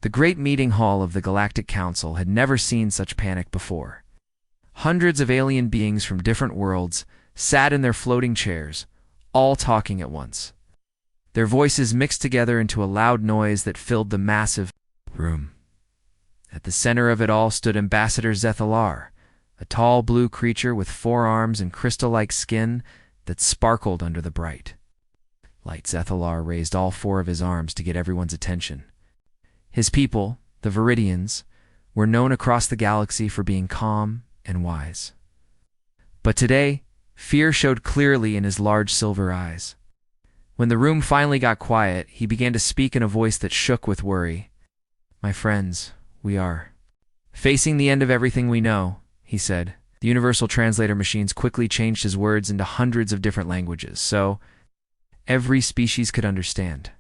The great meeting hall of the Galactic Council had never seen such panic before. Hundreds of alien beings from different worlds sat in their floating chairs, all talking at once. Their voices mixed together into a loud noise that filled the massive room. At the center of it all stood Ambassador Zethalar, a tall blue creature with 4 arms and crystal-like skin that sparkled under the bright light. Zethalar raised all 4 of his arms to get everyone's attention. His people, the Viridians, were known across the galaxy for being calm and wise. But today, fear showed clearly in his large silver eyes. When the room finally got quiet, he began to speak in a voice that shook with worry. "My friends, we are facing the end of everything we know," he said. The universal translator machines quickly changed his words into hundreds of different languages, so every species could understand.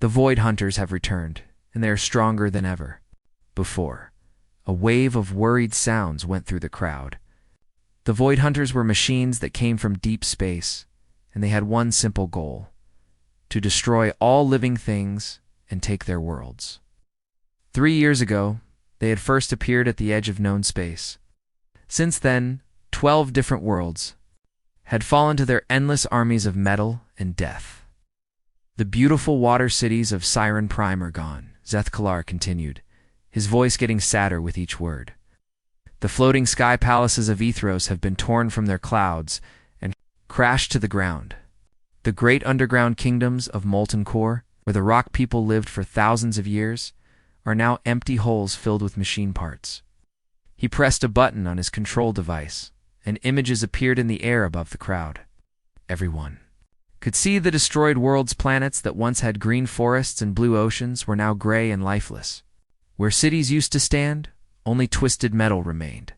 The Void Hunters have returned, and they are stronger than ever before. A wave of worried sounds went through the crowd. The Void Hunters were machines that came from deep space, and they had one simple goal: to destroy all living things and take their worlds. 3 years ago, they had first appeared at the edge of known space. Since then, 12 different worlds had fallen to their endless armies of metal and death. The beautiful water cities of Siren Prime are gone, Zethalar continued, his voice getting sadder with each word. The floating sky palaces of Ethros have been torn from their clouds and crashed to the ground. The great underground kingdoms of Molten Core, where the rock people lived for thousands of years, are now empty holes filled with machine parts. He pressed a button on his control device, and images appeared in the air above the crowd. Everyone could see the destroyed world's planets that once had green forests and blue oceans were now gray and lifeless. Where cities used to stand, only twisted metal remained.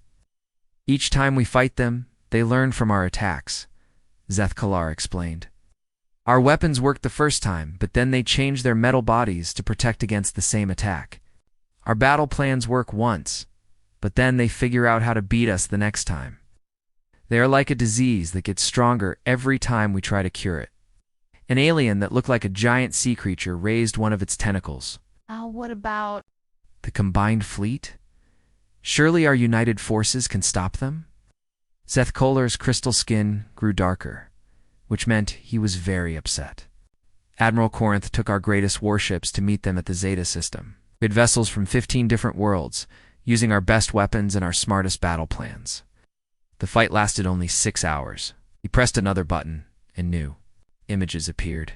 Each time we fight them, they learn from our attacks, Zethalar explained. Our weapons worked the first time, but then they change their metal bodies to protect against the same attack. Our battle plans work once, but then they figure out how to beat us the next time. They are like a disease that gets stronger every time we try to cure it. An alien that looked like a giant sea creature raised one of its tentacles. What about the combined fleet? Surely our united forces can stop them? Zethalar's crystal skin grew darker, which meant he was very upset. Admiral Corinth took our greatest warships to meet them at the Zeta system. We had vessels from 15 different worlds, using our best weapons and our smartest battle plans. The fight lasted only 6 hours. He pressed another button, and new images appeared.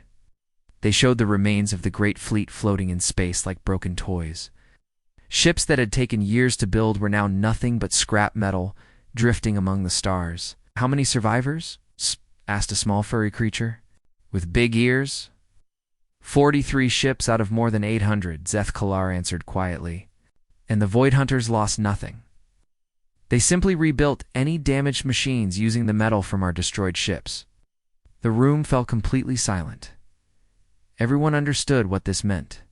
They showed the remains of the great fleet floating in space like broken toys. Ships that had taken years to build were now nothing but scrap metal, drifting among the stars. "How many survivors?" asked a small furry creature with big ears. 43 ships out of more than 800, Zethalar answered quietly. And the Void Hunters lost nothing. They simply rebuilt any damaged machines using the metal from our destroyed ships. The room fell completely silent. Everyone understood what this meant.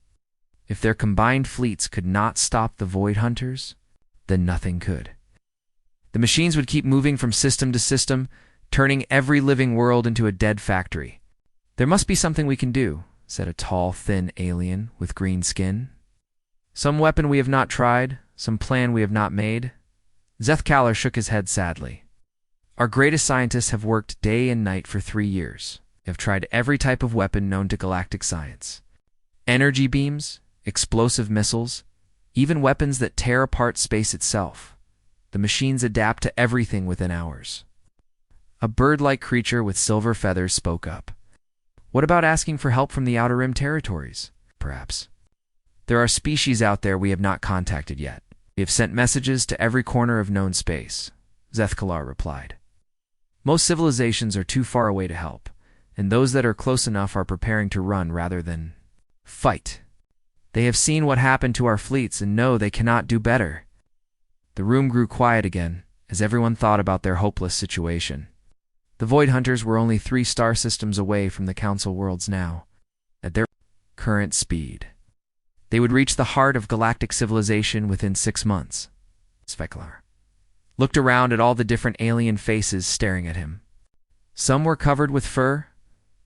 If their combined fleets could not stop the Void Hunters, then nothing could. The machines would keep moving from system to system, turning every living world into a dead factory. "There must be something we can do," said a tall, thin alien with green skin. "Some weapon we have not tried, some plan we have not made." Zethalar shook his head sadly. "Our greatest scientists have worked day and night for 3 years. They have tried every type of weapon known to galactic science. Energy beams, explosive missiles, even weapons that tear apart space itself. The machines adapt to everything within hours." A bird-like creature with silver feathers spoke up. "What about asking for help from the Outer Rim territories, perhaps? There are species out there we have not contacted yet. We have sent messages to every corner of known space," Zethalar replied. "Most civilizations are too far away to help, and those that are close enough are preparing to run rather than fight. They have seen what happened to our fleets and know they cannot do better." The room grew quiet again as everyone thought about their hopeless situation. The Void Hunters were only 3 star systems away from the Council worlds now. At their current speed, they would reach the heart of galactic civilization within 6 months. Zethalar looked around at all the different alien faces staring at him. Some were covered with fur,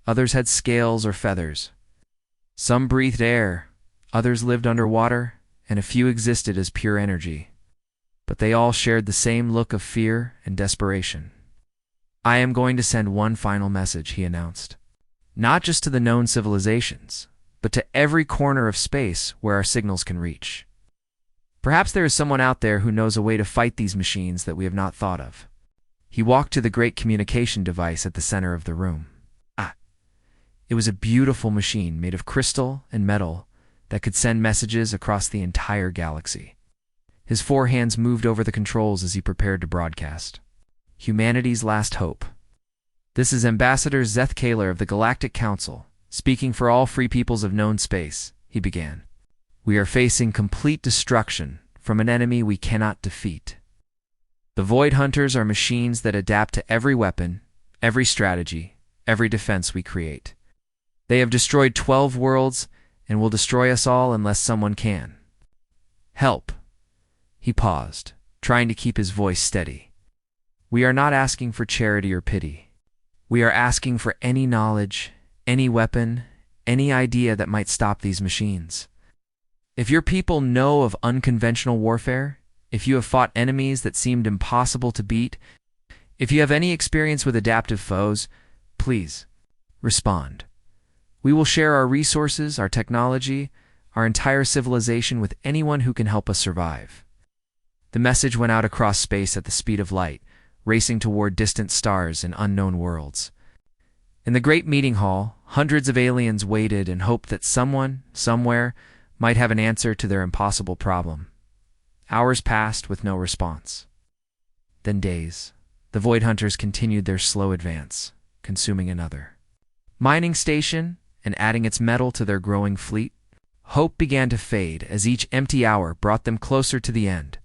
others had scales or feathers. Some breathed air, Others lived underwater, and a few existed as pure energy. But they all shared the same look of fear and desperation. "I am going to send one final message," he announced. "Not just to the known civilizations, but to every corner of space where our signals can reach. Perhaps there is someone out there who knows a way to fight these machines that we have not thought of." He walked to the great communication device at the center of the room. It was a beautiful machine made of crystal and metal that could send messages across the entire galaxy. His 4 hands moved over the controls as he prepared to broadcast. "Humanity's last hope. This is Ambassador Zeth Kaler of the Galactic Council, speaking for all free peoples of known space," he began. "We are facing complete destruction from an enemy we cannot defeat. The Void Hunters are machines that adapt to every weapon, every strategy, every defense we create. They have destroyed 12 worlds and will destroy us all unless someone can. Help." He paused, trying to keep his voice steady. "We are not asking for charity or pity. We are asking for any knowledge, any weapon, any idea that might stop these machines. If your people know of unconventional warfare, if you have fought enemies that seemed impossible to beat, if you have any experience with adaptive foes, please respond. We will share our resources, our technology, our entire civilization with anyone who can help us survive." The message went out across space at the speed of light, racing toward distant stars and unknown worlds. In the great meeting hall, hundreds of aliens waited and hoped that someone, somewhere, might have an answer to their impossible problem. Hours passed with no response. Then days. The Void Hunters continued their slow advance, consuming another mining station and adding its metal to their growing fleet. Hope began to fade as each empty hour brought them closer to the end,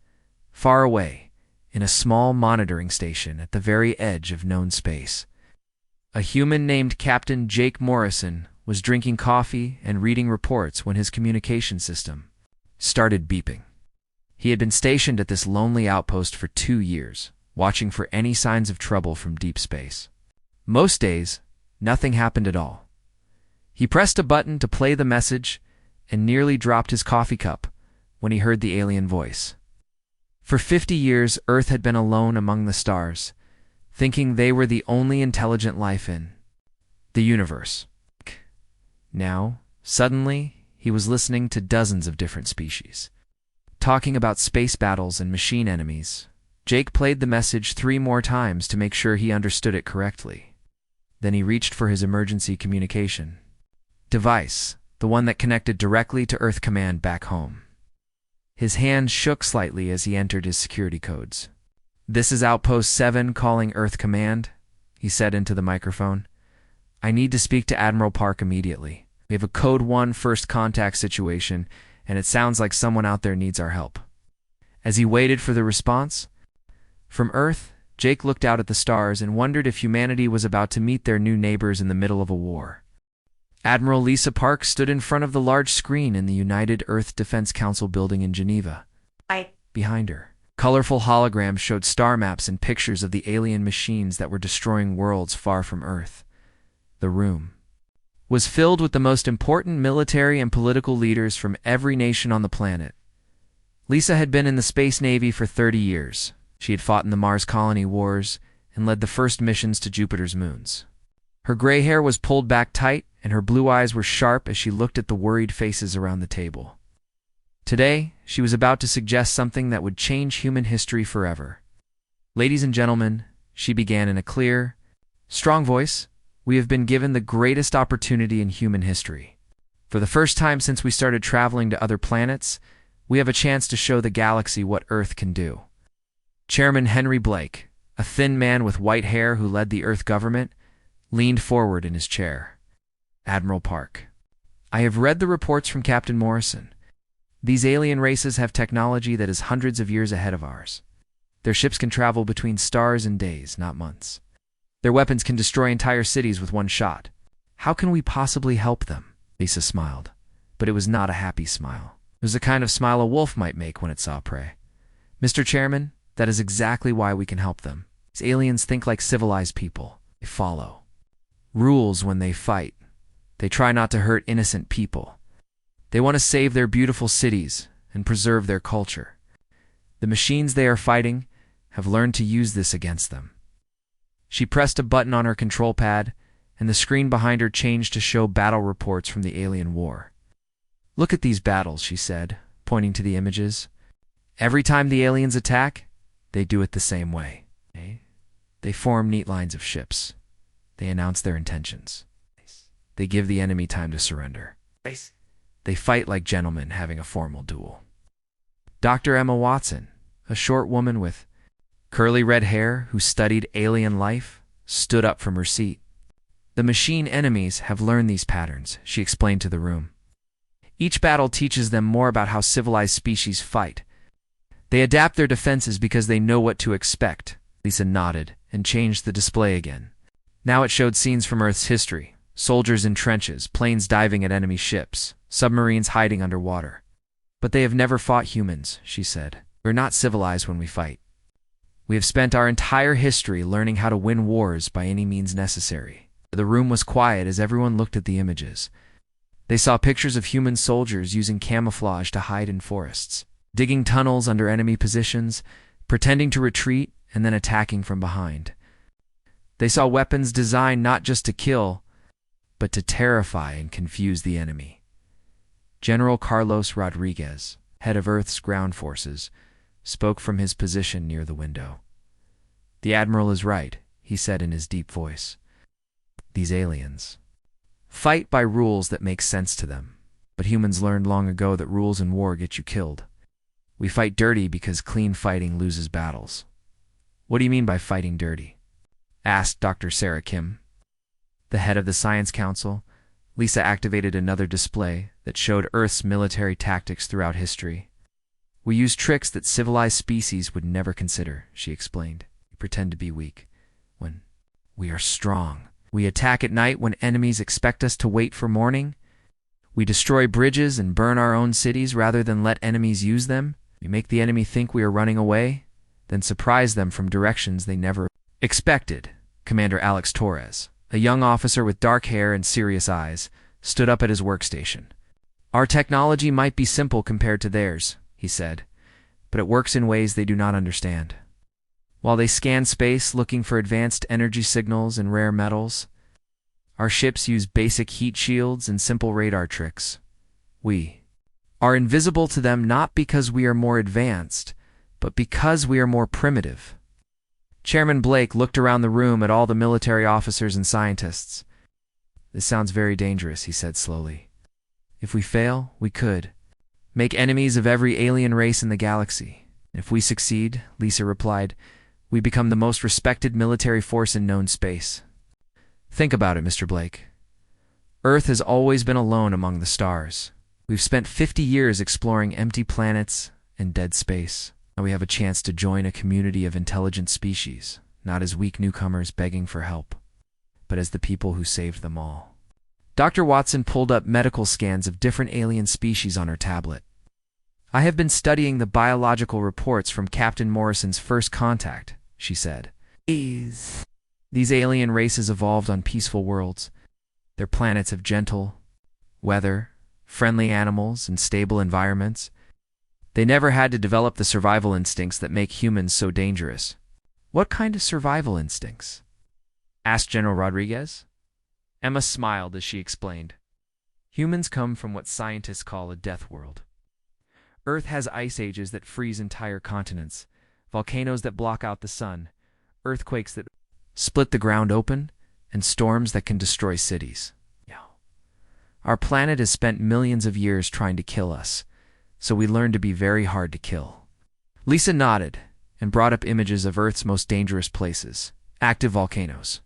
far away, in a small monitoring station at the very edge of known space. A human named Captain Jake Morrison was drinking coffee and reading reports when his communication system started beeping. He had been stationed at this lonely outpost for 2 years, watching for any signs of trouble from deep space. Most days, nothing happened at all. He pressed a button to play the message and nearly dropped his coffee cup when he heard the alien voice. For 50 years, Earth had been alone among the stars, thinking they were the only intelligent life in the universe. Now, suddenly, he was listening to dozens of different species, talking about space battles and machine enemies. Jake played the message 3 more times to make sure he understood it correctly. Then he reached for his emergency communication device, the one that connected directly to Earth Command back home. His hand shook slightly as he entered his security codes. "This is Outpost 7 calling Earth Command," he said into the microphone. "I need to speak to Admiral Park immediately. We have a Code 1 first contact situation, and it sounds like someone out there needs our help." As he waited for the response from Earth, Jake looked out at the stars and wondered if humanity was about to meet their new neighbors in the middle of a war. Admiral Lisa Park stood in front of the large screen in the United Earth Defense Council building in Geneva. Behind her, colorful holograms showed star maps and pictures of the alien machines that were destroying worlds far from Earth. The room was filled with the most important military and political leaders from every nation on the planet. Lisa had been in the Space Navy for 30 years. She had fought in the Mars Colony Wars and led the first missions to Jupiter's moons. Her gray hair was pulled back tight, and her blue eyes were sharp as she looked at the worried faces around the table. Today, she was about to suggest something that would change human history forever. "Ladies and gentlemen," she began in a clear, strong voice, "we have been given the greatest opportunity in human history. For the first time since we started traveling to other planets, we have a chance to show the galaxy what Earth can do." Chairman Henry Blake, a thin man with white hair who led the Earth government, leaned forward in his chair. "Admiral Park, I have read the reports from Captain Morrison. These alien races have technology that is hundreds of years ahead of ours. Their ships can travel between stars in days, not months. Their weapons can destroy entire cities with one shot. How can we possibly help them?" Lisa smiled, but it was not a happy smile. It was the kind of smile a wolf might make when it saw prey. "Mr. Chairman, that is exactly why we can help them. These aliens think like civilized people. They follow rules when they fight. They try not to hurt innocent people. They want to save their beautiful cities and preserve their culture. The machines they are fighting have learned to use this against them. She pressed a button on her control pad, and the screen behind her changed to show battle reports from the alien war. "Look at these battles," she said, pointing to the images. "Every time the aliens attack, they do it the same way. They form neat lines of ships. They announce their intentions. They give the enemy time to surrender. They fight like gentlemen having a formal duel." Dr. Emma Watson, a short woman with curly red hair who studied alien life, stood up from her seat. "The machine enemies have learned these patterns," she explained to the room. "Each battle teaches them more about how civilized species fight. They adapt their defenses because they know what to expect." Lisa nodded and changed the display again. Now it showed scenes from Earth's history: soldiers in trenches, planes diving at enemy ships, submarines hiding underwater. "But they have never fought humans," she said. "We're not civilized when we fight. We have spent our entire history learning how to win wars by any means necessary." The room was quiet as everyone looked at the images. They saw pictures of human soldiers using camouflage to hide in forests, digging tunnels under enemy positions, pretending to retreat, and then attacking from behind. They saw weapons designed not just to kill, but to terrify and confuse the enemy. General Carlos Rodriguez, head of Earth's ground forces, spoke from his position near the window. "The Admiral is right," he said in his deep voice. "These aliens fight by rules that make sense to them, but humans learned long ago that rules in war get you killed. We fight dirty because clean fighting loses battles." "What do you mean by fighting dirty?" asked Dr. Sarah Kim, the head of the Science Council. Lisa activated another display that showed Earth's military tactics throughout history. "We use tricks that civilized species would never consider," she explained. "We pretend to be weak when we are strong. We attack at night when enemies expect us to wait for morning. We destroy bridges and burn our own cities rather than let enemies use them. We make the enemy think we are running away, then surprise them from directions they never expected." Commander Alex Torres, a young officer with dark hair and serious eyes, stood up at his workstation. "Our technology might be simple compared to theirs," he said, "but it works in ways they do not understand. While they scan space looking for advanced energy signals and rare metals, our ships use basic heat shields and simple radar tricks. We are invisible to them not because we are more advanced, but because we are more primitive." Chairman Blake looked around the room at all the military officers and scientists. "This sounds very dangerous," he said slowly. "If we fail, we could make enemies of every alien race in the galaxy. If we succeed," Lisa replied, "we become the most respected military force in known space. Think about it, Mr. Blake. Earth has always been alone among the stars. We've spent 50 years exploring empty planets and dead space. Now we have a chance to join a community of intelligent species, not as weak newcomers begging for help, but as the people who saved them all." Dr. Watson pulled up medical scans of different alien species on her tablet. "I have been studying the biological reports from Captain Morrison's first contact," she said. These alien races evolved on peaceful worlds. Their planets have gentle weather, friendly animals, and stable environments. They never had to develop the survival instincts that make humans so dangerous." "What kind of survival instincts?" asked General Rodriguez. Emma smiled as she explained. "Humans come from what scientists call a death world. Earth has ice ages that freeze entire continents, volcanoes that block out the sun, earthquakes that split the ground open, and storms that can destroy cities. Our planet has spent millions of years trying to kill us, so we learned to be very hard to kill." Lisa nodded and brought up images of Earth's most dangerous places: active volcanoes,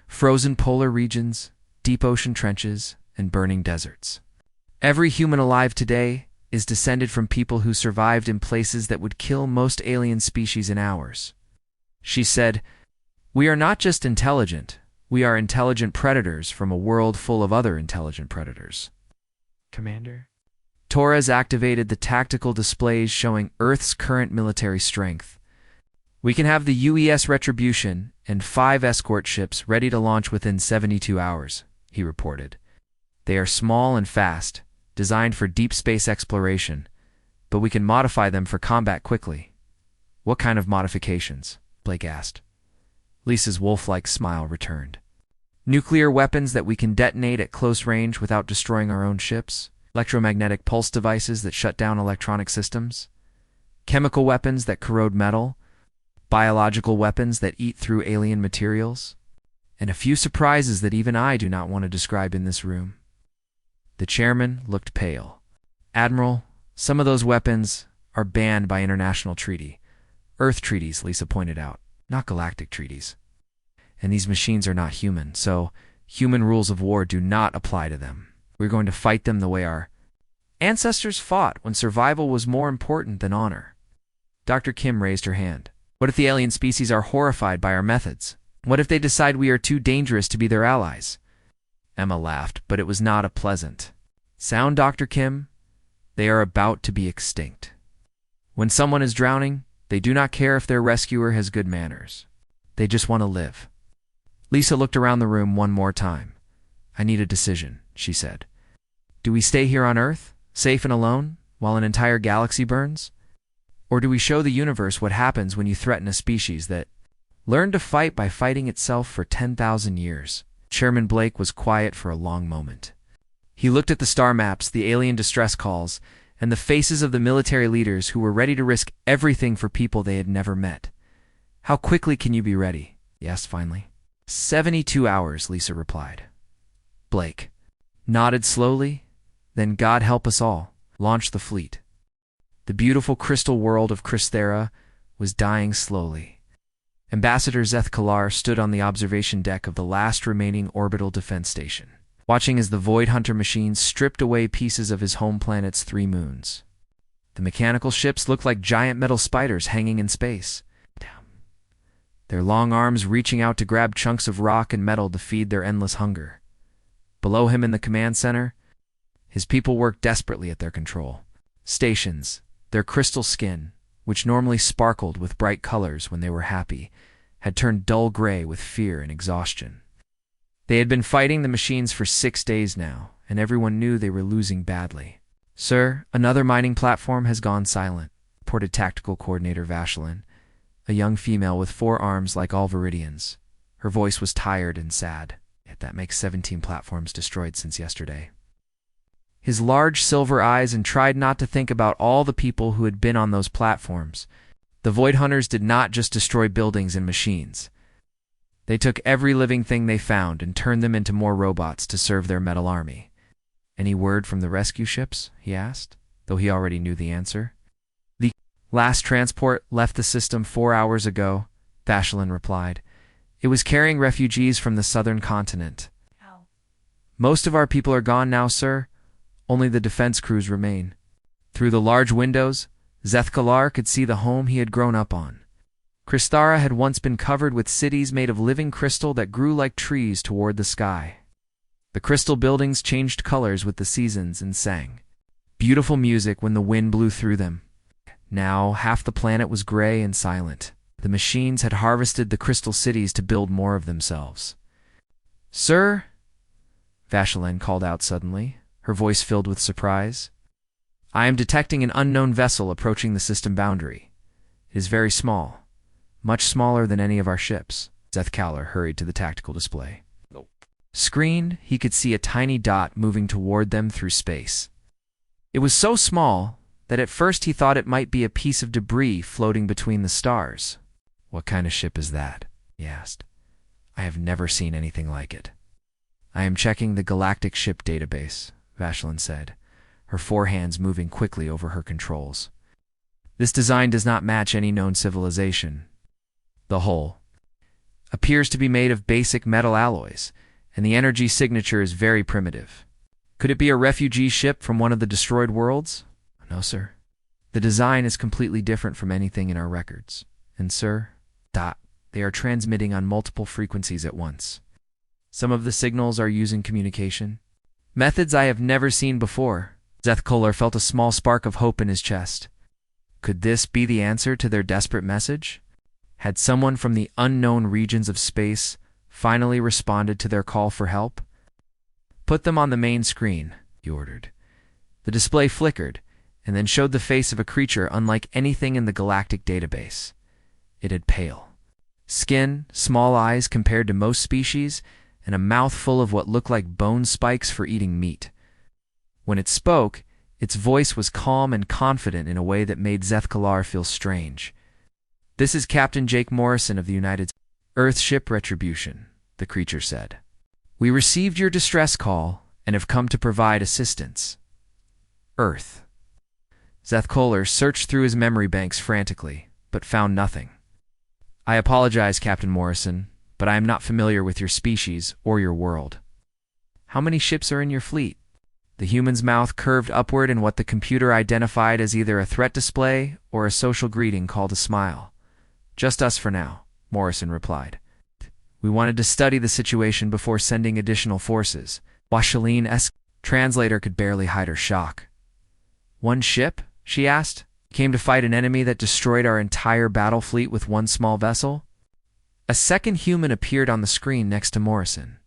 frozen polar regions, deep ocean trenches, and burning deserts. "Every human alive today is descended from people who survived in places that would kill most alien species in hours." She said, "We are not just intelligent, we are intelligent predators from a world full of other intelligent predators." "Commander?" Torres activated the tactical displays showing Earth's current military strength. "We can have the UES Retribution and 5 escort ships ready to launch within 72 hours, he reported. "They are small and fast, designed for deep space exploration, but we can modify them for combat quickly. What kind of modifications? Blake asked. Lisa's wolf-like smile returned. Nuclear weapons that we can detonate at close range without destroying our own ships, electromagnetic pulse devices that shut down electronic systems, chemical weapons that corrode metal, biological weapons that eat through alien materials, and a few surprises that even I do not want to describe in this room. The chairman looked pale. Admiral, some of those weapons are banned by international treaty. Earth treaties, Lisa pointed out, not galactic treaties. And these machines are not human, so human rules of war do not apply to them. We're going to fight them the way our ancestors fought when survival was more important than honor. Dr. Kim raised her hand. What if the alien species are horrified by our methods? What if they decide we are too dangerous to be their allies? Emma laughed, but it was not a pleasant sound, Dr. Kim. They are about to be extinct. When someone is drowning, they do not care if their rescuer has good manners. They just want to live. Lisa looked around the room one more time. I need a decision, she said. Do we stay here on Earth, safe and alone, while an entire galaxy burns? Or do we show the universe what happens when you threaten a species that learned to fight by fighting itself for 10,000 years? Chairman Blake was quiet for a long moment. He looked at the star maps, the alien distress calls, and the faces of the military leaders who were ready to risk everything for people they had never met. How quickly can you be ready? He asked finally. 72 hours, Lisa replied. Blake nodded slowly, then God help us all, launched the fleet. The beautiful crystal world of Chrysa was dying slowly. Ambassador Zeth Kalar stood on the observation deck of the last remaining orbital defense station, watching as the Void Hunter machines stripped away pieces of his home planet's 3 moons. The mechanical ships looked like giant metal spiders hanging in space, their long arms reaching out to grab chunks of rock and metal to feed their endless hunger. Below him in the command center, his people worked desperately at their control stations. Their crystal skin, which normally sparkled with bright colors when they were happy, had turned dull gray with fear and exhaustion. They had been fighting the machines for 6 days now, and everyone knew they were losing badly. Sir, another mining platform has gone silent, reported Tactical Coordinator Vashelin, a young female with 4 arms like all Viridians. Her voice was tired and sad, yet that makes 17 platforms destroyed since yesterday. His large silver eyes and tried not to think about all the people who had been on those platforms. The Void Hunters did not just destroy buildings and machines. They took every living thing they found and turned them into more robots to serve their metal army. Any word from the rescue ships? He asked, though he already knew the answer. The last transport left the system 4 hours ago, Vashelin replied. It was carrying refugees from the southern continent. Ow. Most of our people are gone now, sir. Only the defense crews remain. Through the large windows, Zeth Kalar could see the home he had grown up on. Chrysa had once been covered with cities made of living crystal that grew like trees toward the sky. The crystal buildings changed colors with the seasons and sang beautiful music when the wind blew through them. Now half the planet was gray and silent. The machines had harvested the crystal cities to build more of themselves. Sir, Vashelin called out suddenly, her voice filled with surprise. I am detecting an unknown vessel approaching the system boundary. It is very small, much smaller than any of our ships. Zeth Kalar hurried to the tactical display. Screened, he could see a tiny dot moving toward them through space. It was so small that at first he thought it might be a piece of debris floating between the stars. What kind of ship is that? He asked. I have never seen anything like it. I am checking the Galactic ship database, Vashelin said, her 4 hands moving quickly over her controls. This design does not match any known civilization. The hull appears to be made of basic metal alloys, and the energy signature is very primitive. Could it be a refugee ship from one of the destroyed worlds? No, sir. The design is completely different from anything in our records. And, sir, they are transmitting on multiple frequencies at once. Some of the signals are using communication methods I have never seen before. Zeth Kalar felt a small spark of hope in his chest. Could this be the answer to their desperate message? Had someone from the unknown regions of space finally responded to their call for help? Put them on the main screen, he ordered. The display flickered, and then showed the face of a creature unlike anything in the Galactic database. It had pale skin, small eyes compared to most species, and a mouth full of what looked like bone spikes for eating meat. When it spoke, its voice was calm and confident in a way that made Zethkalar feel strange. "This is Captain Jake Morrison of the United Earth Ship Retribution," the creature said. "We received your distress call and have come to provide assistance." Earth. Zethkalar searched through his memory banks frantically, but found nothing. "I apologize, Captain Morrison, but I am not familiar with your species or your world." "How many ships are in your fleet?" The human's mouth curved upward in what the computer identified as either a threat display or a social greeting called a smile. "Just us for now," Morrison replied. "We wanted to study the situation before sending additional forces." Washaline-esque translator could barely hide her shock. "One ship?" she asked. "Came to fight an enemy that destroyed our entire battle fleet with one small vessel?" A second human appeared on the screen next to Morrison.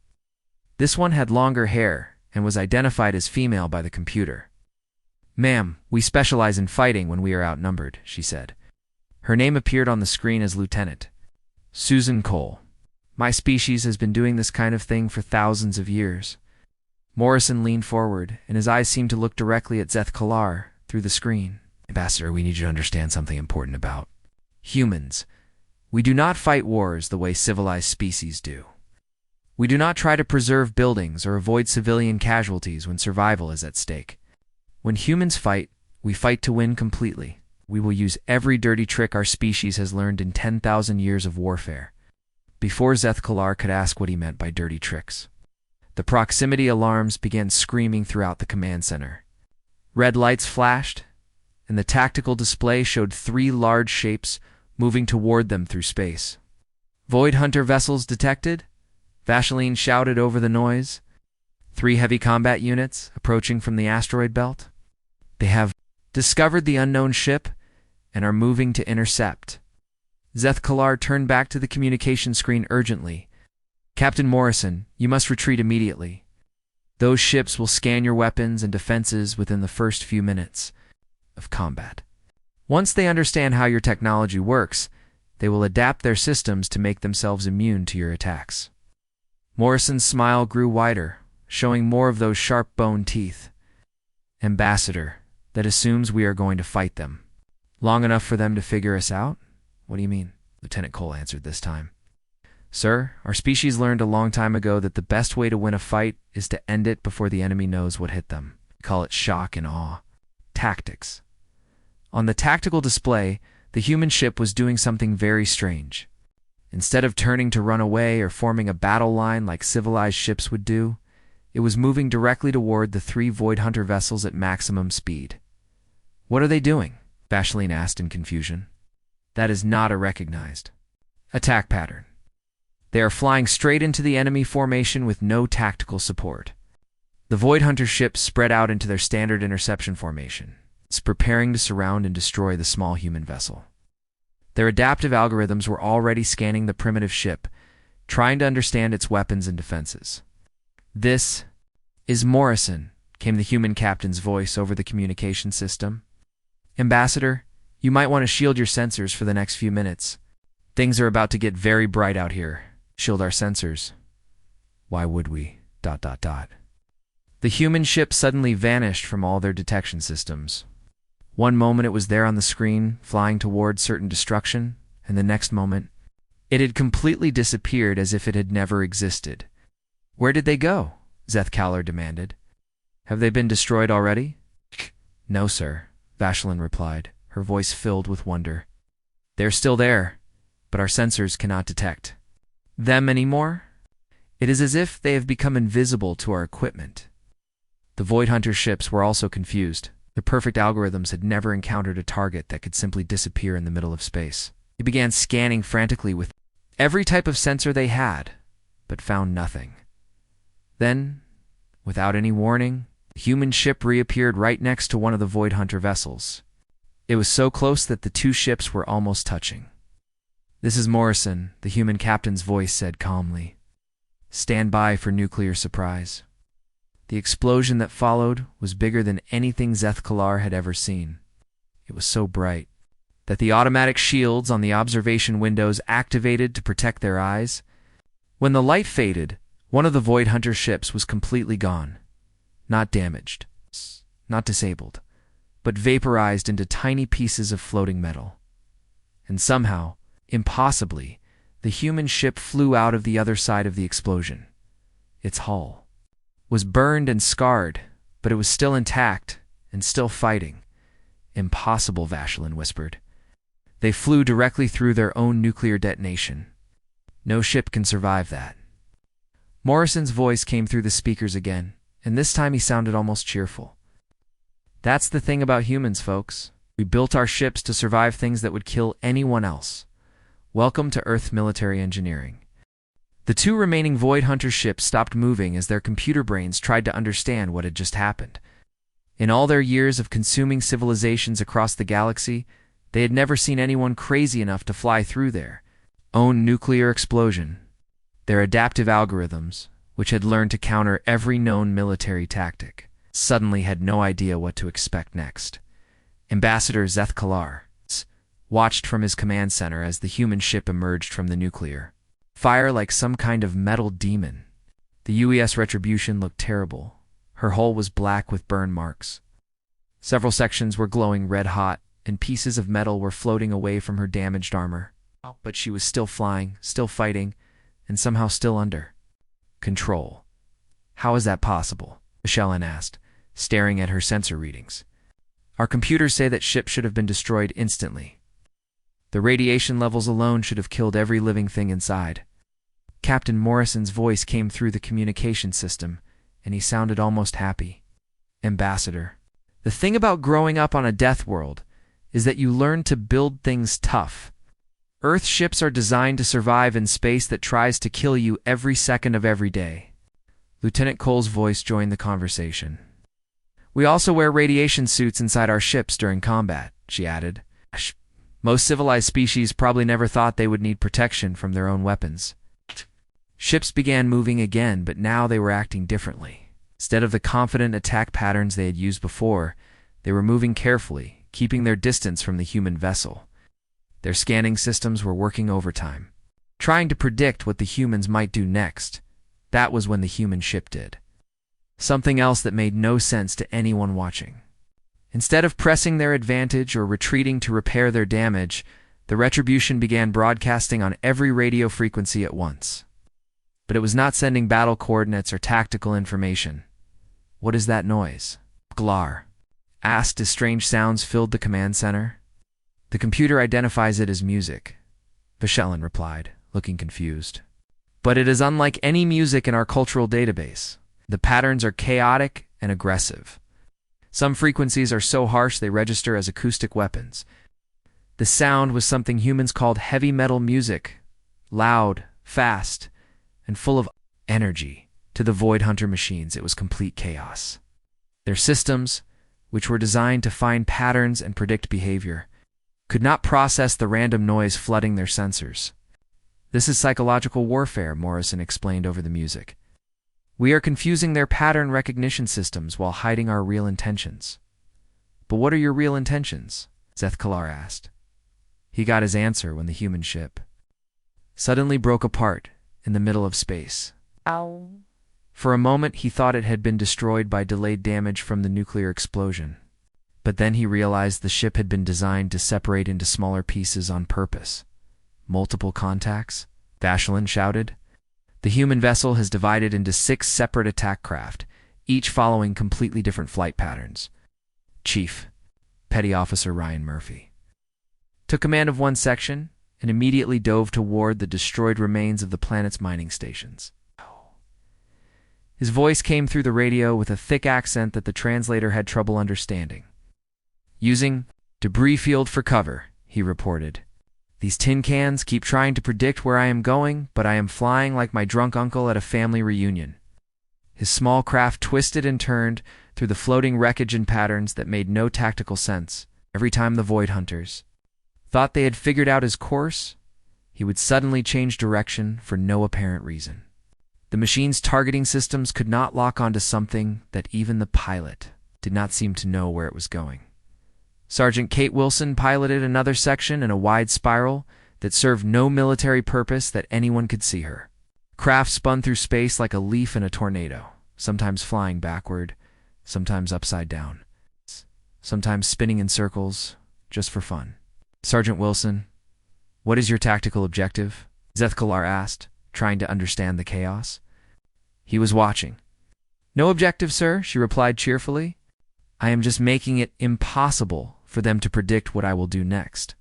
This one had longer hair and was identified as female by the computer. "Ma'am, we specialize in fighting when we are outnumbered," she said. Her name appeared on the screen as Lieutenant Susan Cole. "My species has been doing this kind of thing for thousands of years." Morrison leaned forward, and his eyes seemed to look directly at Zethkalar through the screen. "Ambassador, we need you to understand something important about humans. We do not fight wars the way civilized species do. We do not try to preserve buildings or avoid civilian casualties when survival is at stake. When humans fight, we fight to win completely. We will use every dirty trick our species has learned in 10,000 years of warfare." Before Zethkalar could ask what he meant by dirty tricks, the proximity alarms began screaming throughout the command center. Red lights flashed, and the tactical display showed 3 large shapes moving toward them through space. "Void Hunter vessels detected," Vashaline shouted over the noise. 3 heavy combat units approaching from the asteroid belt. "They have discovered the unknown ship and are moving to intercept." Zethkalar turned back to the communication screen urgently. "Captain Morrison, you must retreat immediately. Those ships will scan your weapons and defenses within the first few minutes of combat. Once they understand how your technology works, they will adapt their systems to make themselves immune to your attacks." Morrison's smile grew wider, showing more of those sharp bone teeth. "Ambassador, that assumes we are going to fight them. Long enough for them to figure us out?" "What do you mean?" Lieutenant Cole answered this time. "Sir, our species learned a long time ago that the best way to win a fight is to end it before the enemy knows what hit them. We call it shock and awe. Tactics." On the tactical display, the human ship was doing something very strange. Instead of turning to run away or forming a battle line like civilized ships would do, it was moving directly toward the 3 Void Hunter vessels at maximum speed. "What are they doing?" Vashaline asked in confusion. "That is not a recognized attack pattern. They are flying straight into the enemy formation with no tactical support." The Void Hunter ships spread out into their standard interception formation, preparing to surround and destroy the small human vessel. Their adaptive algorithms were already scanning the primitive ship, trying to understand its weapons and defenses. "This is Morrison," came the human captain's voice over the communication system. "Ambassador, you might want to shield your sensors for the next few minutes. Things are about to get very bright out here." "Shield our sensors? Why would we? ... The human ship suddenly vanished from all their detection systems. One moment it was there on the screen, flying toward certain destruction, and the next moment, it had completely disappeared as if it had never existed. "Where did they go?" Zethkalar demanded. "Have they been destroyed already?" "No, sir," Vashaline replied, her voice filled with wonder. "They're still there, but our sensors cannot detect them anymore. It is as if they have become invisible to our equipment." The Void Hunter ships were also confused. Their perfect algorithms had never encountered a target that could simply disappear in the middle of space. They began scanning frantically with every type of sensor they had, but found nothing. Then, without any warning, the human ship reappeared right next to one of the Void Hunter vessels. It was so close that the 2 ships were almost touching. "This is Morrison," the human captain's voice said calmly. "Stand by for nuclear surprise." The explosion that followed was bigger than anything Zethkalar had ever seen. It was so bright that the automatic shields on the observation windows activated to protect their eyes. When the light faded, one of the Void Hunter ships was completely gone. Not damaged, not disabled, but vaporized into tiny pieces of floating metal. And somehow, impossibly, the human ship flew out of the other side of the explosion. Its hull was burned and scarred, but it was still intact and still fighting. Impossible, Vashelin whispered. They flew directly through their own nuclear detonation. No ship can survive that. Morrison's voice came through the speakers again, and this time he sounded almost cheerful. That's the thing about humans, folks. We built our ships to survive things that would kill anyone else. Welcome to Earth's military engineering. The two remaining Void Hunter ships stopped moving as their computer brains tried to understand what had just happened. In all their years of consuming civilizations across the galaxy, they had never seen anyone crazy enough to fly through their own nuclear explosion. Their adaptive algorithms, which had learned to counter every known military tactic, suddenly had no idea what to expect next. Ambassador Zethkalar watched from his command center as the human ship emerged from the nuclear fire like some kind of metal demon. The UES Retribution looked terrible. Her hull was black with burn marks. Several sections were glowing red-hot, and pieces of metal were floating away from her damaged armor. But she was still flying, still fighting, and somehow still under control. How is that possible? Vashelin asked, staring at her sensor readings. Our computers say that ship should have been destroyed instantly. The radiation levels alone should have killed every living thing inside. Captain Morrison's voice came through the communication system, and he sounded almost happy. Ambassador, the thing about growing up on a death world is that you learn to build things tough. Earth ships are designed to survive in space that tries to kill you every second of every day. Lieutenant Cole's voice joined the conversation. We also wear radiation suits inside our ships during combat, she added. Most civilized species probably never thought they would need protection from their own weapons. Ships began moving again, but now they were acting differently. Instead of the confident attack patterns they had used before, they were moving carefully, keeping their distance from the human vessel. Their scanning systems were working overtime, trying to predict what the humans might do next. That was when the human ship did something else that made no sense to anyone watching. Instead of pressing their advantage or retreating to repair their damage, the Retribution began broadcasting on every radio frequency at once. But it was not sending battle coordinates or tactical information. What is that noise? Glar asked as strange sounds filled the command center. The computer identifies it as music, Vashelin replied, looking confused. But it is unlike any music in our cultural database. The patterns are chaotic and aggressive. Some frequencies are so harsh they register as acoustic weapons. The sound was something humans called heavy metal music, loud, fast, and full of energy. To the Void Hunter machines, it was complete chaos. Their systems, which were designed to find patterns and predict behavior, could not process the random noise flooding their sensors. This is psychological warfare, Morrison explained over the music. We are confusing their pattern recognition systems while hiding our real intentions. But what are your real intentions? Zethkalar asked. He got his answer when the human ship suddenly broke apart in the middle of space. Ow. For a moment, he thought it had been destroyed by delayed damage from the nuclear explosion. But then he realized the ship had been designed to separate into smaller pieces on purpose. Multiple contacts? Vashelin shouted. The human vessel has divided into 6 separate attack craft, each following completely different flight patterns. Chief, Petty Officer Ryan Murphy, took command of one section and immediately dove toward the destroyed remains of the planet's mining stations. His voice came through the radio with a thick accent that the translator had trouble understanding. Using debris field for cover, he reported. These tin cans keep trying to predict where I am going, but I am flying like my drunk uncle at a family reunion. His small craft twisted and turned through the floating wreckage in patterns that made no tactical sense. Every time the Void Hunters thought they had figured out his course, he would suddenly change direction for no apparent reason. The machine's targeting systems could not lock onto something that even the pilot did not seem to know where it was going. Sergeant Kate Wilson piloted another section in a wide spiral that served no military purpose that anyone could see her. Craft spun through space like a leaf in a tornado, sometimes flying backward, sometimes upside down, sometimes spinning in circles, just for fun. Sergeant Wilson, what is your tactical objective? Zethkalar asked, trying to understand the chaos. He was watching. No objective, sir, she replied cheerfully. I am just making it impossible for them to predict what I will do next.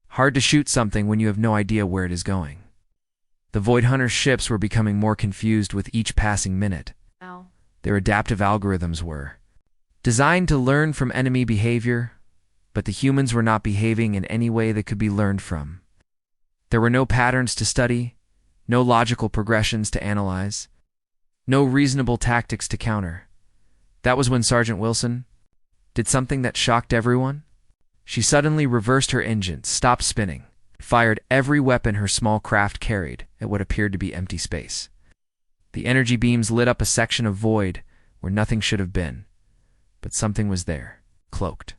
Hard to shoot something when you have no idea where it is going. The Void Hunter ships were becoming more confused with each passing minute. Ow. Their adaptive algorithms were designed to learn from enemy behavior, but the humans were not behaving in any way that could be learned from. There were no patterns to study, no logical progressions to analyze, no reasonable tactics to counter. That was when Sergeant Wilson did something that shocked everyone. She suddenly reversed her engine, stopped spinning, fired every weapon her small craft carried at what appeared to be empty space. The energy beams lit up a section of void where nothing should have been, but something was there, cloaked.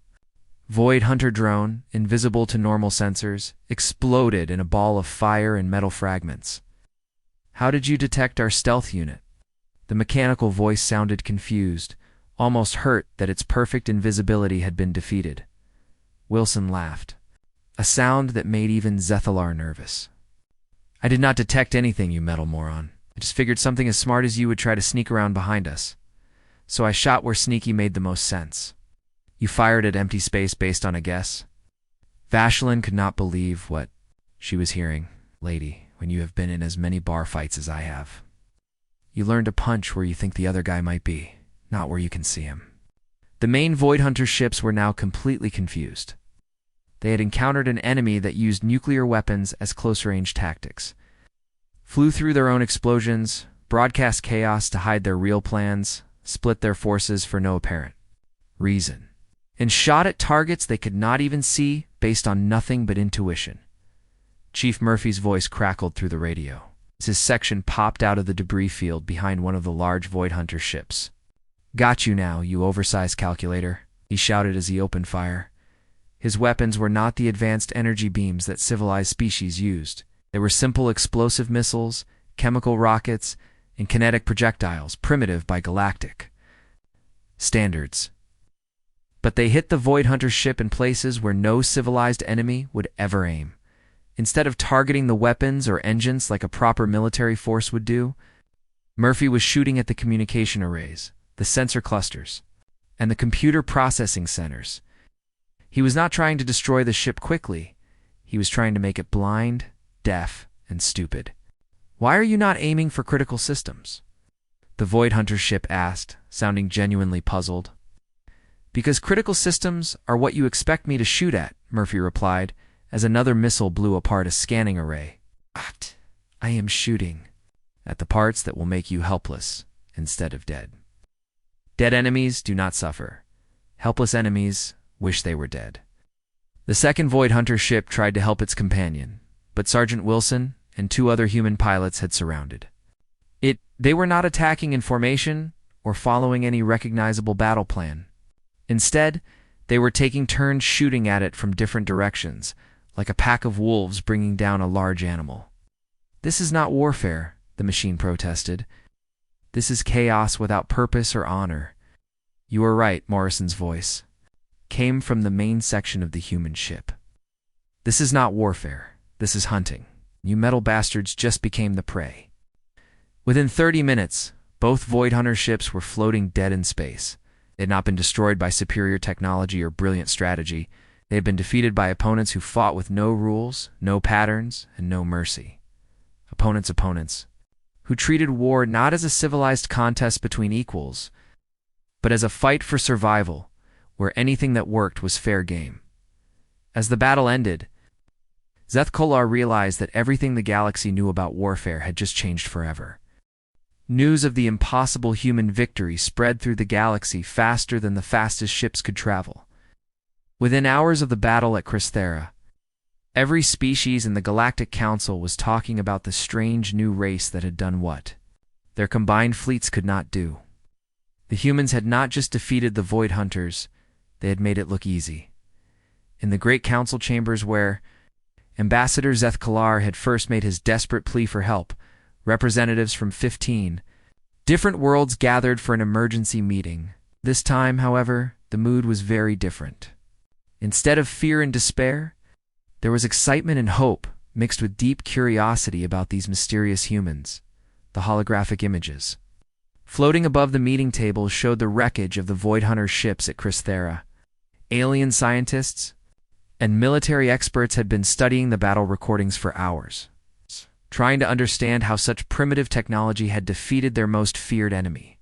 Void Hunter drone, invisible to normal sensors, exploded in a ball of fire and metal fragments. How did you detect our stealth unit? The mechanical voice sounded confused, almost hurt that its perfect invisibility had been defeated. Wilson laughed, a sound that made even Zethkalar nervous. I did not detect anything, you metal moron. I just figured something as smart as you would try to sneak around behind us. So I shot where sneaky made the most sense. You fired at empty space based on a guess? Vashelin could not believe what she was hearing. Lady, when you have been in as many bar fights as I have, you learn to punch where you think the other guy might be, not where you can see him. The main Void Hunter ships were now completely confused. They had encountered an enemy that used nuclear weapons as close-range tactics, flew through their own explosions, broadcast chaos to hide their real plans, split their forces for no apparent reason, and shot at targets they could not even see based on nothing but intuition. Chief Murphy's voice crackled through the radio as his section popped out of the debris field behind one of the large Void Hunter ships. Got you now, you oversized calculator, he shouted as he opened fire. His weapons were not the advanced energy beams that civilized species used. They were simple explosive missiles, chemical rockets, and kinetic projectiles, primitive by Galactic standards. But they hit the Void Hunter ship in places where no civilized enemy would ever aim. Instead of targeting the weapons or engines like a proper military force would do, Murphy was shooting at the communication arrays, the sensor clusters, and the computer processing centers. He was not trying to destroy the ship quickly. He was trying to make it blind, deaf, and stupid. Why are you not aiming for critical systems? The Void Hunter ship asked, sounding genuinely puzzled. Because critical systems are what you expect me to shoot at, Murphy replied, as another missile blew apart a scanning array. I am shooting at the parts that will make you helpless instead of dead. Dead enemies do not suffer. Helpless enemies wish they were dead. The second Void Hunter ship tried to help its companion, but Sergeant Wilson and two other human pilots had surrounded it. They were not attacking in formation or following any recognizable battle plan. Instead, they were taking turns shooting at it from different directions, like a pack of wolves bringing down a large animal. This is not warfare, the machine protested. This is chaos without purpose or honor. You are right, Morrison's voice came from the main section of the human ship. This is not warfare. This is hunting. You metal bastards just became the prey. Within 30 minutes, both Void Hunter ships were floating dead in space. They had not been destroyed by superior technology or brilliant strategy. They had been defeated by opponents who fought with no rules, no patterns, and no mercy. Opponents, who treated war not as a civilized contest between equals, but as a fight for survival, where anything that worked was fair game. As the battle ended, Zethkalar realized that everything the galaxy knew about warfare had just changed forever. News of the impossible human victory spread through the galaxy faster than the fastest ships could travel. Within hours of the battle at Chrysa, every species in the Galactic Council was talking about the strange new race that had done what? their combined fleets could not do. The humans had not just defeated the Void Hunters, they had made it look easy. In the great council chambers where Ambassador Zethkalar had first made his desperate plea for help, representatives from 15 different worlds gathered for an emergency meeting. This time, however, the mood was very different. Instead of fear and despair, there was excitement and hope, mixed with deep curiosity about these mysterious humans. The holographic images floating above the meeting tables showed the wreckage of the Void Hunter ships at Chrysa. Alien scientists and military experts had been studying the battle recordings for hours, trying to understand how such primitive technology had defeated their most feared enemy.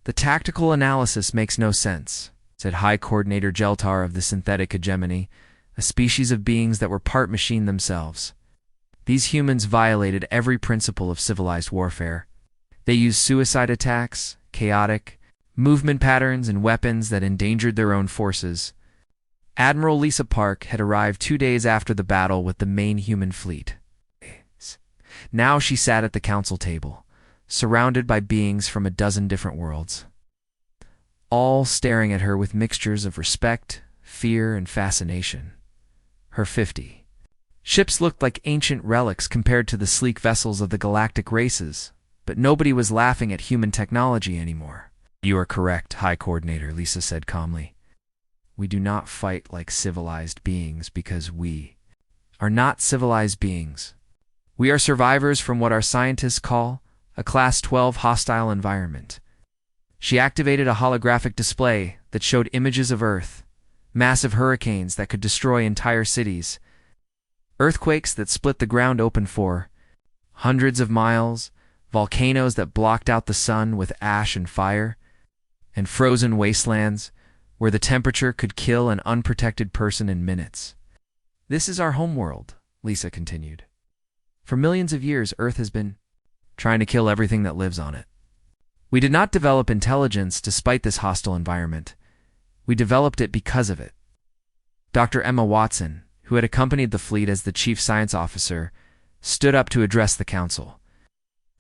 "The tactical analysis makes no sense," said High Coordinator Geltar of the synthetic hegemony, a species of beings that were part machine themselves. These humans violated every principle of civilized warfare. They used suicide attacks, chaotic movement patterns, and weapons that endangered their own forces. Admiral Lisa Park had arrived 2 days after the battle with the main human fleet. Now she sat at the council table, surrounded by beings from a dozen different worlds, all staring at her with mixtures of respect, fear, and fascination. Her 50 ships looked like ancient relics compared to the sleek vessels of the galactic races, but nobody was laughing at human technology anymore. "You are correct, High Coordinator," Lisa said calmly. "We do not fight like civilized beings because we are not civilized beings. We are survivors from what our scientists call a Class 12 hostile environment." She activated a holographic display that showed images of Earth, massive hurricanes that could destroy entire cities, earthquakes that split the ground open for hundreds of miles, volcanoes that blocked out the sun with ash and fire, and frozen wastelands where the temperature could kill an unprotected person in minutes. "This is our homeworld," Lisa continued. "For millions of years, Earth has been trying to kill everything that lives on it. We did not develop intelligence despite this hostile environment. We developed it because of it." Dr. Emma Watson, who had accompanied the fleet as the chief science officer, stood up to address the council.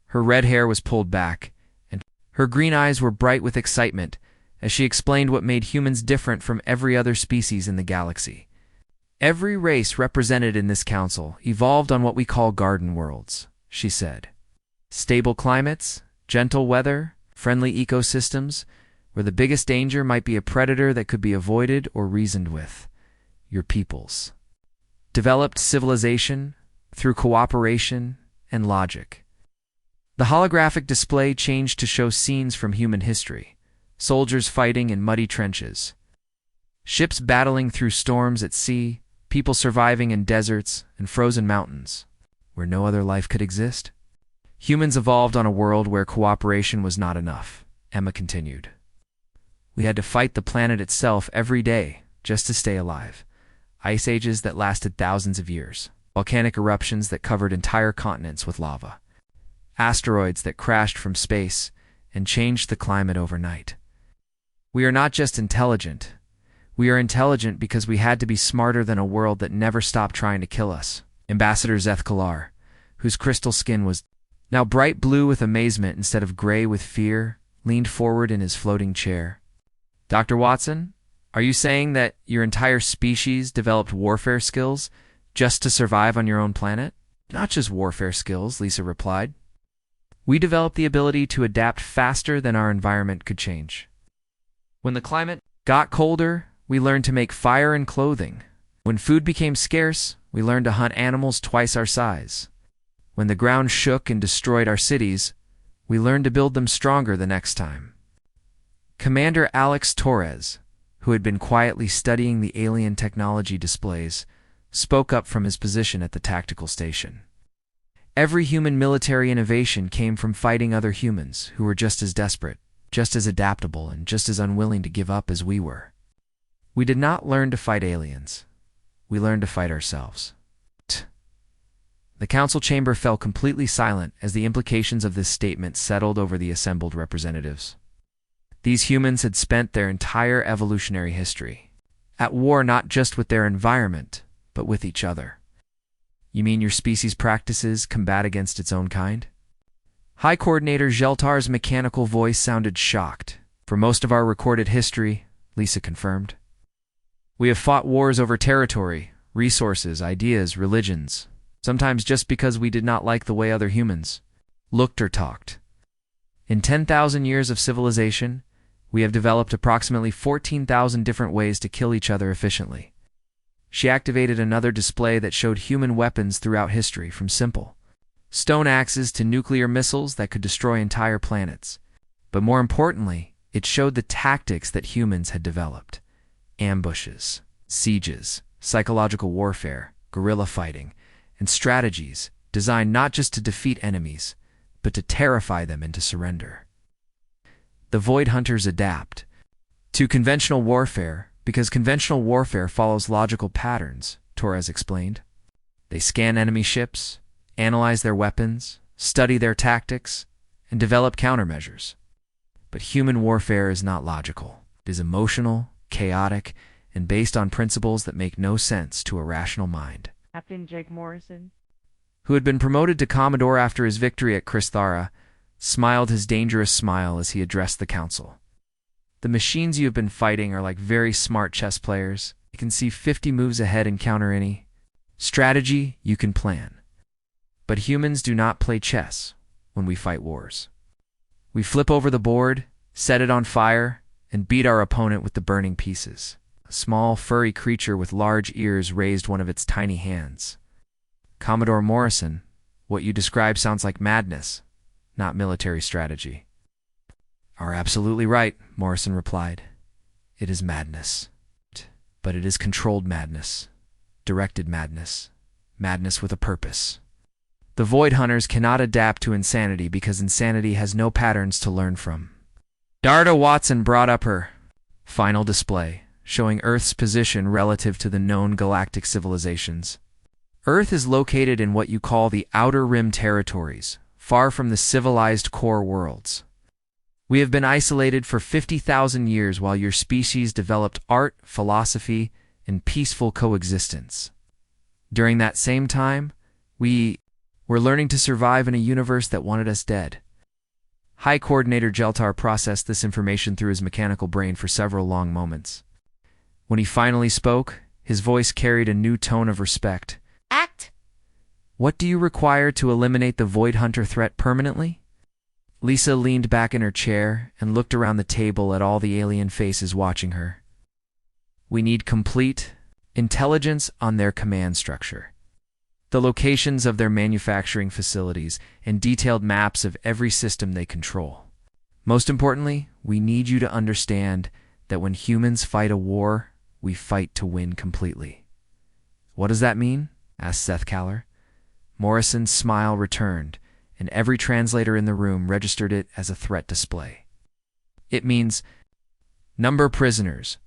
Her red hair was pulled back, and her green eyes were bright with excitement as she explained what made humans different from every other species in the galaxy. "Every race represented in this council evolved on what we call garden worlds," she said. "Stable climates, gentle weather, friendly ecosystems, where the biggest danger might be a predator that could be avoided or reasoned with. Your peoples developed civilization through cooperation and logic." The holographic display changed to show scenes from human history. Soldiers fighting in muddy trenches, ships battling through storms at sea, people surviving in deserts and frozen mountains, where no other life could exist. "Humans evolved on a world where cooperation was not enough," Emma continued. "We had to fight the planet itself every day just to stay alive. Ice ages that lasted thousands of years, volcanic eruptions that covered entire continents with lava, asteroids that crashed from space and changed the climate overnight. We are not just intelligent. We are intelligent because we had to be smarter than a world that never stopped trying to kill us." Ambassador Zethkalar, whose crystal skin was now bright blue with amazement instead of gray with fear, leaned forward in his floating chair. "Dr. Watson, are you saying that your entire species developed warfare skills just to survive on your own planet?" "Not just warfare skills," Lisa replied. "We developed the ability to adapt faster than our environment could change. When the climate got colder, we learned to make fire and clothing. When food became scarce, we learned to hunt animals twice our size. When the ground shook and destroyed our cities, we learned to build them stronger the next time." Commander Alex Torres, who had been quietly studying the alien technology displays, spoke up from his position at the tactical station. "Every human military innovation came from fighting other humans who were just as desperate, just as adaptable, and just as unwilling to give up as we were. We did not learn to fight aliens. We learned to fight ourselves." The council chamber fell completely silent as the implications of this statement settled over the assembled representatives. These humans had spent their entire evolutionary history at war not just with their environment, but with each other. "You mean your species practices combat against its own kind?" High Coordinator Jeltar's mechanical voice sounded shocked. For most of our recorded history, Lisa confirmed, we have fought wars over territory, resources, ideas, religions, sometimes just because we did not like the way other humans looked or talked. In 10,000 years of civilization, we have developed approximately 14,000 different ways to kill each other efficiently. She activated another display that showed human weapons throughout history, from simple stone axes to nuclear missiles that could destroy entire planets. But more importantly, it showed the tactics that humans had developed: ambushes, sieges, psychological warfare, guerrilla fighting, and strategies designed not just to defeat enemies, but to terrify them into surrender. The Void Hunters adapt to conventional warfare because conventional warfare follows logical patterns, Torres explained. They scan enemy ships, analyze their weapons, study their tactics, and develop countermeasures. But human warfare is not logical. It is emotional, chaotic, and based on principles that make no sense to a rational mind. Captain Jake Morrison, who had been promoted to Commodore after his victory at Chrysa, smiled his dangerous smile as he addressed the council. The machines you have been fighting are like very smart chess players. You can see 50 moves ahead and counter any strategy you can plan. But humans do not play chess when we fight wars. We flip over the board, set it on fire, and beat our opponent with the burning pieces. A small, furry creature with large ears raised one of its tiny hands. Commodore Morrison, what you describe sounds like madness, not military strategy. Are absolutely right, Morrison replied. It is madness. But it is controlled madness, directed madness, madness with a purpose. The Void Hunters cannot adapt to insanity because insanity has no patterns to learn from. Darda Watson brought up her final display, showing Earth's position relative to the known galactic civilizations. Earth is located in what you call the Outer Rim territories, far from the civilized core worlds. We have been isolated for 50,000 years while your species developed art, philosophy, and peaceful coexistence. During that same time, we were learning to survive in a universe that wanted us dead. High Coordinator Jeltar processed this information through his mechanical brain for several long moments. When he finally spoke, his voice carried a new tone of respect. Act! What do you require to eliminate the Void Hunter threat permanently? Lisa leaned back in her chair and looked around the table at all the alien faces watching her. We need complete intelligence on their command structure, the locations of their manufacturing facilities, and detailed maps of every system they control. Most importantly, we need you to understand that when humans fight a war, we fight to win completely. What does that mean? Asked Seth Kaller. Morrison's smile returned, and every translator in the room registered it as a threat display. It means number prisoners,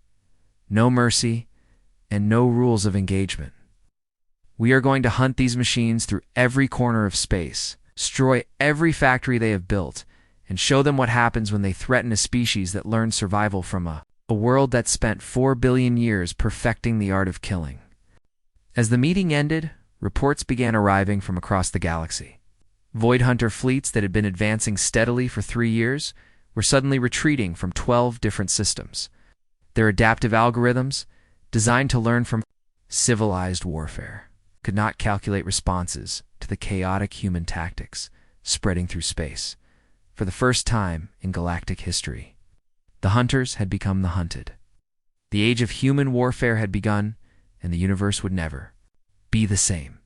no mercy, and no rules of engagement. We are going to hunt these machines through every corner of space, destroy every factory they have built, and show them what happens when they threaten a species that learned survival from a world that spent 4 billion years perfecting the art of killing. As the meeting ended, reports began arriving from across the galaxy. Void Hunter fleets that had been advancing steadily for 3 years were suddenly retreating from 12 different systems. Their adaptive algorithms, designed to learn from civilized warfare, could not calculate responses to the chaotic human tactics spreading through space. For the first time in galactic history, the hunters had become the hunted. The age of human warfare had begun, and the universe would never be the same.